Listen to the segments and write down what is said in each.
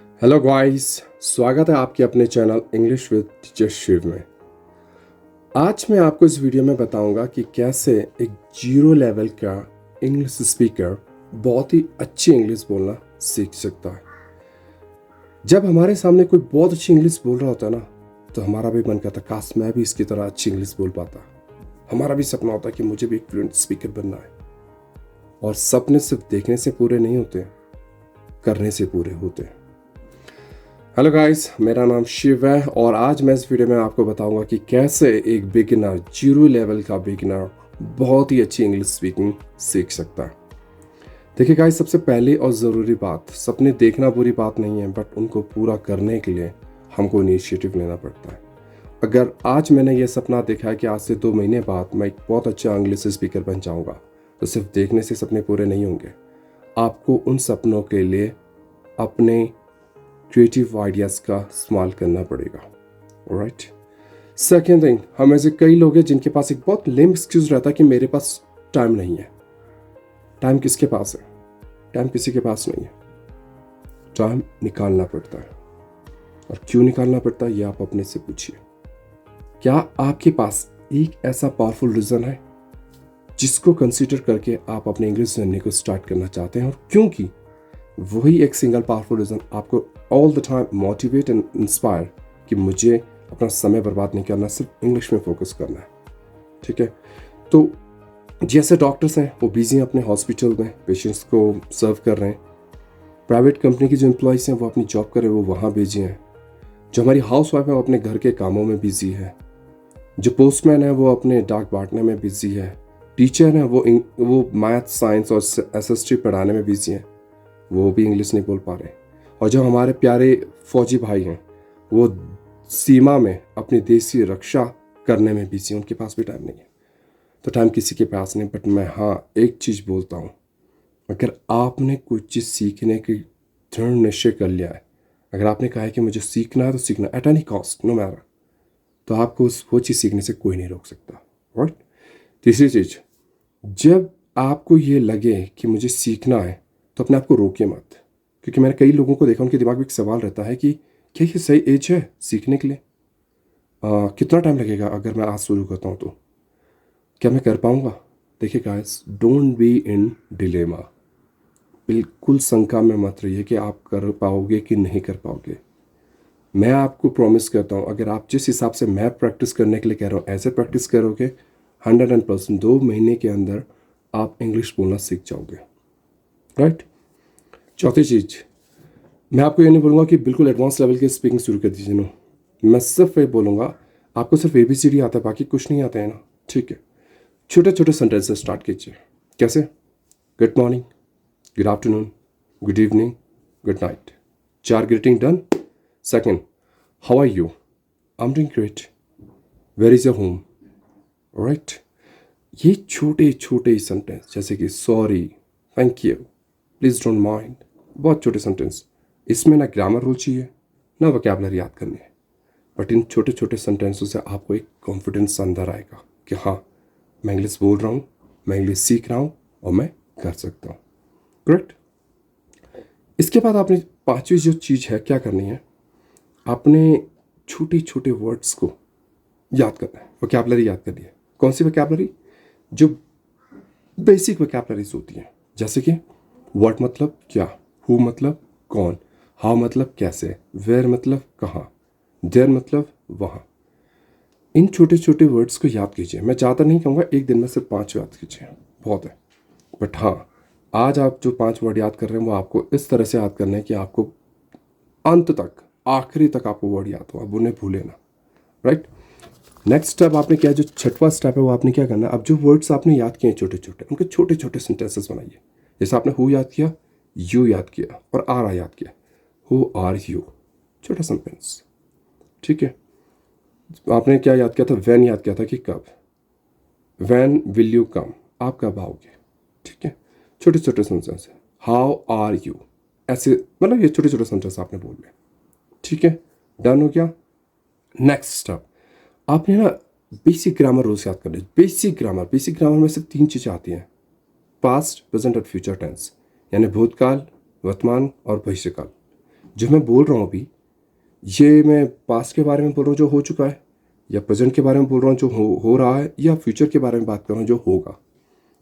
Hello guys, स्वागत है आपके अपने channel English with teacher Shiv में। आज मैं आपको इस वीडियो में बताऊंगा कि कैसे एक जीरो लेवल का इंग्लिश स्पीकर बहुत ही अच्छी इंग्लिश बोलना सीख सकता है। जब हमारे सामने कोई बहुत अच्छी इंग्लिश बोल रहा होता है ना, तो हमारा भी मन करता काश मैं भी इसकी तरह अच्छी इंग्लिश बोल पाता। हमारा भी सपना होता कि मुझे भी एक फ्लुएंट स्पीकर बनना है। और सपने सिर्फ देखने से पूरे नहीं होते, करने से पूरे होते हैं। हेलो गाइस, मेरा नाम शिव है और आज मैं इस वीडियो में आपको बताऊंगा कि कैसे एक बिगिनर, जीरो लेवल का बिगिनर बहुत ही अच्छी इंग्लिश स्पीकिंग सीख सकता है। देखिए गाइस, सबसे पहली और ज़रूरी बात, सपने देखना बुरी बात नहीं है, बट उनको पूरा करने के लिए हमको इनिशिएटिव लेना पड़ता है। अगर आज मैंने ये सपना देखा है कि आज से 2 महीने बाद मैं एक बहुत अच्छा इंग्लिश स्पीकर बन जाऊँगा, तो सिर्फ देखने से सपने पूरे नहीं होंगे। आपको उन सपनों के लिए अपने क्रिएटिव आइडियाज़ का इस्तेमाल करना पड़ेगा। राइट। सेकेंड थिंग, हम ऐसे कई लोग हैं जिनके पास एक बहुत लेम एक्सक्यूज रहता है कि मेरे पास टाइम नहीं है। टाइम किसके पास है? टाइम किसी के पास नहीं है। टाइम निकालना पड़ता है। और क्यों निकालना पड़ता है, ये आप अपने से पूछिए। क्या आपके पास एक ऐसा पावरफुल रीजन है जिसको कंसीडर करके आप अपने इंग्लिश जर्नी को स्टार्ट करना चाहते हैं? और क्योंकि वही एक सिंगल पावरफुल रीजन आपको all the time motivate and inspire कि मुझे अपना समय बर्बाद नहीं करना, सिर्फ इंग्लिश में फोकस करना है। ठीक है। तो जैसे डॉक्टर्स हैं वो बिजी हैं अपने हॉस्पिटल में, पेशेंट्स को सर्व कर रहे हैं। प्राइवेट कंपनी की जो एम्प्लॉयज़ हैं वो अपनी जॉब कर रहे हैं, वो वहाँ बिजी हैं। जो हमारी हाउस वाइफ है वो अपने घर के कामों में बिजी है। जो पोस्टमैन है वो अपने डाक बांटने में बिजी है। टीचर हैं वो मैथ, साइंस और एसएसटी पढ़ाने में बिजी हैं, वो भी इंग्लिश नहीं बोल पा रहे। और जो हमारे प्यारे फौजी भाई हैं वो सीमा में अपनी देश की रक्षा करने में बिजी हैं, उनके पास भी टाइम नहीं है। तो टाइम किसी के पास नहीं, बट मैं हाँ एक चीज़ बोलता हूँ, अगर आपने कुछ चीज़ सीखने की दृढ़ निश्चय कर लिया है, अगर आपने कहा है कि मुझे सीखना है तो सीखना at any cost, no matter, तो आपको वो चीज़ सीखने से कोई नहीं रोक सकता। राइट। तीसरी चीज़, जब आपको ये लगे कि मुझे सीखना है तो अपने आप को रोकिए मत, क्योंकि मैंने कई लोगों को देखा, उनके दिमाग में एक सवाल रहता है कि क्या ये सही एज है सीखने के लिए? कितना टाइम लगेगा अगर मैं आज शुरू करता हूँ तो? क्या मैं कर पाऊँगा? देखिए guys, don't be in dilemma. बिल्कुल शंका में मत रहिए कि आप कर पाओगे कि नहीं कर पाओगे। मैं आपको प्रॉमिस करता हूँ, अगर आप जिस हिसाब से मैं प्रैक्टिस करने के लिए कह रहा हूँ ऐसे प्रैक्टिस करोगे, 100% 2 महीने के अंदर आप इंग्लिश बोलना सीख जाओगे। राइट। चौथी चीज़, मैं आपको ये नहीं बोलूँगा कि बिल्कुल एडवांस लेवल की स्पीकिंग शुरू कर दीजिए। नो, मैं सिर्फ ये बोलूँगा आपको सिर्फ ABCD आता है, बाकी कुछ नहीं आता है ना। ठीक है। छोटे छोटे सेंटेंस से स्टार्ट कीजिए। कैसे? Good morning, good afternoon, good evening, good night. 4 greeting done. Second, how are you? I am doing great. Where is your home? Right. ये छोटे छोटे सेंटेंस जैसे कि sorry, thank you, please don't mind, बहुत छोटे sentence, इसमें ना grammar rule चाहिए ना वोकैबुलरी याद करनी है, बट इन छोटे छोटे सेंटेंसों से आपको एक कॉन्फिडेंस अंदर आएगा कि हाँ, मैं इंग्लिश बोल रहा हूँ, मैं इंग्लिश सीख रहा हूँ और मैं कर सकता हूँ। करेक्ट। इसके बाद आपने पांचवी जो चीज़ है क्या करनी है, आपने छोटे छोटे वर्ड्स को याद करना है, वोकैबुलरी याद करनी है। कौन सी वोकैबुलरी? जो बेसिक वोकैबुलरीज होती हैं, जैसे कि व्हाट मतलब क्या, हु मतलब कौन, हाउ मतलब कैसे, वेयर मतलब कहाँ, देयर मतलब वहाँ। इन छोटे छोटे वर्ड्स को याद कीजिए। मैं ज़्यादा नहीं कहूँगा, एक दिन में सिर्फ 5 याद कीजिए, बहुत है। बट हाँ, आज आप जो 5 वर्ड याद कर रहे हैं वो आपको इस तरह से याद करना है कि आपको अंत तक, आखिरी तक आपको वर्ड याद हो, अब उन्हें भूले ना। राइट। नेक्स्ट स्टेप आपने क्या, जो छठवां स्टेप है वो आपने क्या करना है, अब जो वर्ड्स आपने याद किए छोटे छोटे, उनके छोटे छोटे सेंटेंसेस बनाइए। जैसे आपने हु याद किया, यू याद किया और आर याद किया। हु आर यू, छोटा सेंटेंस। ठीक है। आपने क्या याद किया था? व्हेन याद किया था कि कब। व्हेन विल यू कम, आप कब आओगे। ठीक है। छोटे छोटे सेंटेंस है। हाउ आर यू, ऐसे मतलब ये छोटे छोटे सेंटेंस आपने बोल लिया। ठीक है, डन हो गया। नेक्स्ट स्टेप, आपने ना बेसिक ग्रामर रूल्स याद करने। बेसिक ग्रामर में से 3 चीज़ें आती हैं, पास्ट, प्रेजेंट और फ्यूचर टेंस, यानी भूतकाल, वर्तमान और भविष्यकाल। जो मैं बोल रहा हूँ अभी, ये मैं पास्ट के बारे में बोल रहा हूँ जो हो चुका है, या प्रेजेंट के बारे में बोल रहा हूँ जो हो रहा है, या फ्यूचर के बारे में बात कर रहा हूँ जो होगा।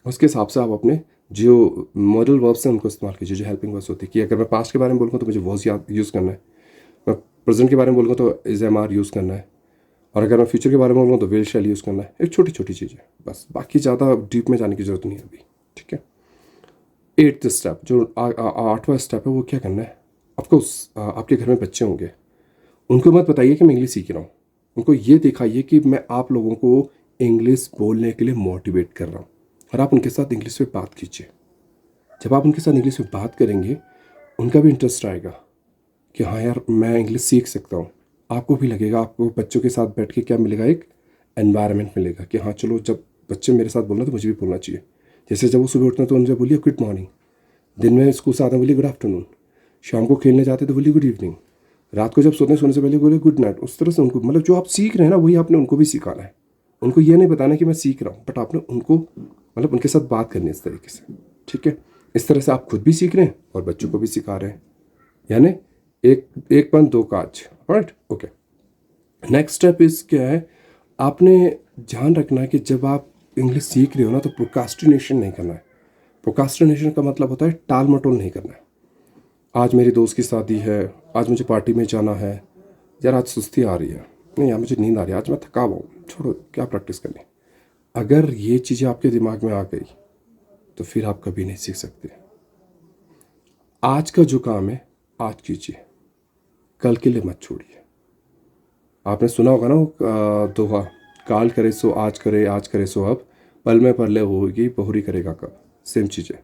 उसके हिसाब से आप अपने जो मॉडल वर्ब्स हैं उनको इस्तेमाल कीजिए, जो हेल्पिंग वर्ब्स होती है। कि अगर मैं पास्ट के बारे में बोलूँगा तो मुझे वॉज यूज़ करना है, मैं प्रेजेंट के बारे में बोलूँगा तो इज एम आर यूज़ करना है, और अगर मैं फ्यूचर के बारे में बोलूँगा तो विल शैल यूज़ करना है। एक छोटी छोटी चीज़ है बस, बाकी ज़्यादा डीप में जाने की ज़रूरत नहीं है अभी, ठीक है। 8th स्टेप, जो 8वां स्टेप है, वो क्या करना है। ऑफकोर्स आपके घर में बच्चे होंगे, उनको मत बताइए कि मैं इंग्लिश सीख रहा हूँ, उनको ये दिखाइए कि मैं आप लोगों को इंग्लिश बोलने के लिए मोटिवेट कर रहा हूँ, और आप उनके साथ इंग्लिश में बात कीजिए। जब आप उनके साथ इंग्लिश में बात करेंगे, उनका भी इंटरेस्ट आएगा कि हाँ यार मैं इंग्लिश सीख सकता हूँ। आपको भी लगेगा, आपको बच्चों के साथ बैठ के क्या मिलेगा, एक एनवायरनमेंट मिलेगा कि हाँ चलो जब बच्चे मेरे साथ बोलना तो मुझे भी बोलना चाहिए। जैसे जब वो सुबह उठते हैं तो उनसे बोलिए गुड मॉर्निंग, दिन में स्कूल से आते हैं बोलिए गुड आफ्टरनून, शाम को खेलने जाते तो बोलिए गुड इवनिंग, रात को जब सोते हैं सोने से पहले बोलिए गुड नाइट। उस तरह से उनको, मतलब जो आप सीख रहे हैं ना वही आपने उनको भी सिखाना है। उनको ये नहीं बताना कि मैं सीख रहा हूँ, बट आपने उनको मतलब उनके साथ बात करनी है इस तरीके से, ठीक है। इस तरह से आप खुद भी सीख रहे हैं और बच्चों को भी सिखा रहे हैं, यानी एक पंथ दो काज। Right, okay. नेक्स्ट स्टेप इस क्या है, आपने ध्यान रखना है कि जब आप इंग्लिश सीख रहे हो ना तो प्रोकास्टिनेशन नहीं करना है। प्रोकास्टिनेशन का मतलब होता है टाल मटोल नहीं करना है। आज मेरी दोस्त की शादी है, आज मुझे पार्टी में जाना है, यार आज सुस्ती आ रही है, नहीं यार मुझे नींद आ रही है, आज मैं थका हुआ हूँ, छोड़ो क्या प्रैक्टिस करनी। अगर ये चीज़ें आपके दिमाग में आ गई तो फिर आप कभी नहीं सीख सकते। आज का जो काम है आज कीजिए, कल के लिए मत छोड़िए। आपने सुना होगा ना वो दोहा, काल करे सो आज करे सो अब, पल में परले होगी बहुरी करेगा कब। सेम चीज़ है।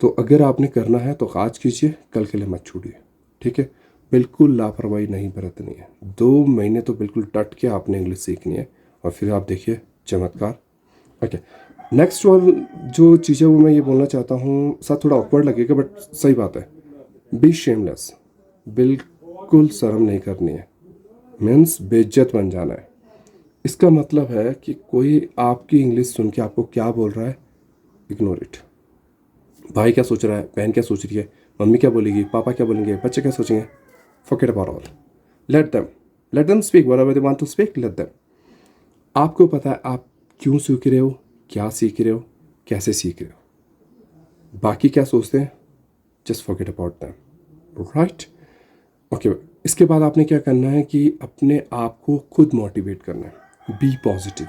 तो अगर आपने करना है तो आज कीजिए, कल के लिए मत छोड़िए, ठीक है। बिल्कुल लापरवाही नहीं बरतनी है। 2 महीने तो बिल्कुल डट के आपने इंग्लिश सीखनी है, और फिर आप देखिए चमत्कार। ओके, नेक्स्ट वन जो चीज़ है वो मैं ये बोलना चाहता हूँ, साथ थोड़ा ऑकवर्ड लगेगा बट सही बात है। बी शेमलेस, बिल्कुल शर्म नहीं करनी है। मीन्स बेइज्जत बन जाना है। इसका मतलब है कि कोई आपकी इंग्लिश सुन के आपको क्या बोल रहा है, इग्नोर इट। भाई क्या सोच रहा है, बहन क्या सोच रही है, मम्मी क्या बोलेगी, पापा क्या बोलेंगे, बच्चे क्या सोचेंगे, forget about all. Let them speak whatever they want to speak, let them. आपको पता है आप क्यों सीख रहे हो, क्या सीख रहे हो, कैसे सीख रहे हो। बाकी क्या सोचते हैं, just forget about them, right. Okay, इसके बाद आपने क्या करना है कि अपने आप को खुद मोटिवेट करना है। Be positive.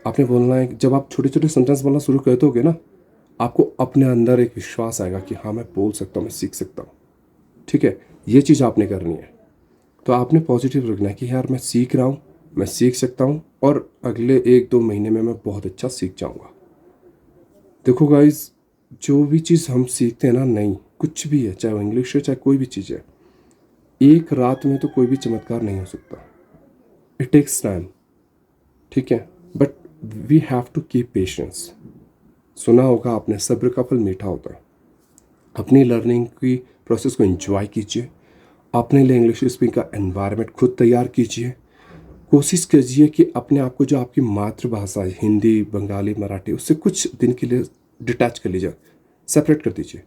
आपने बोलना है, जब आप छोटे छोटे सेंटेंस बोलना शुरू कर दोगे ना, आपको अपने अंदर एक विश्वास आएगा कि हाँ मैं बोल सकता हूँ, मैं सीख सकता हूँ, ठीक है। ये चीज़ आपने करनी है। तो आपने पॉजिटिव रखना है कि यार मैं सीख रहा हूँ, मैं सीख सकता हूँ, और अगले 1-2 महीने में मैं बहुत अच्छा सीख जाऊँगा। देखो गाइज, जो भी चीज़ हम सीखते हैं ना, नहीं कुछ भी है, चाहे वो इंग्लिश है चाहे कोई भी चीज़ है, एक रात में तो कोई भी चमत्कार नहीं हो सकता। इट टेक्स टाइम, ठीक है, but we have to keep patience. सुना होगा आपने, सब्र का फल मीठा होता है। अपनी लर्निंग की प्रोसेस को एंजॉय कीजिए, अपने लिए इंग्लिश स्पीकिंग का एनवायरनमेंट खुद तैयार कीजिए। कोशिश कीजिए कि अपने आप को, जो आपकी मातृभाषा है हिंदी, बंगाली, मराठी, उससे कुछ दिन के लिए डिटैच कर लीजिए, सेपरेट कर दीजिए।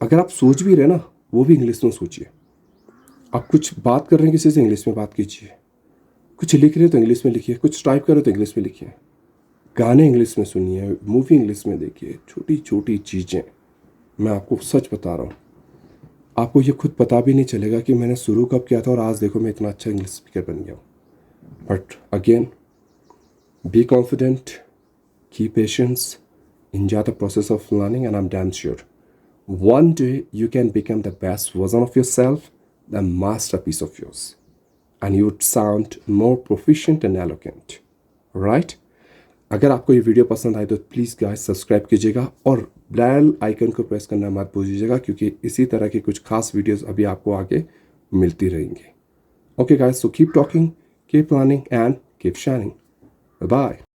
अगर आप सोच भी रहे ना, वो भी इंग्लिश में सोचिए। आप कुछ बात कर रहे हैं किसी से, इंग्लिश में बात कीजिए। कुछ लिख रहे हो तो इंग्लिश में लिखिए, कुछ टाइप कर रहे हो तो इंग्लिश में लिखिए, गाने इंग्लिश में सुनिए, मूवी इंग्लिश में देखिए। छोटी छोटी चीज़ें, मैं आपको सच बता रहा हूँ, आपको ये खुद पता भी नहीं चलेगा कि मैंने शुरू कब किया था और आज देखो मैं इतना अच्छा इंग्लिश स्पीकर बन गया हूँ। But again, be confident, keep patience, enjoy the process of learning, and I'm damn sure one day you can become the best version of yourself, the masterpiece of yours, and you would sound more proficient and eloquent, right? अगर आपको ये video पसंद आए तो please guys subscribe कीजिएगा, और bell icon को press करना मत भूलिएगा, क्योंकि इसी तरह की कुछ खास वीडियोस अभी आपको आगे मिलती रहेंगी। Okay guys, so keep talking, keep learning and keep shining. Bye bye.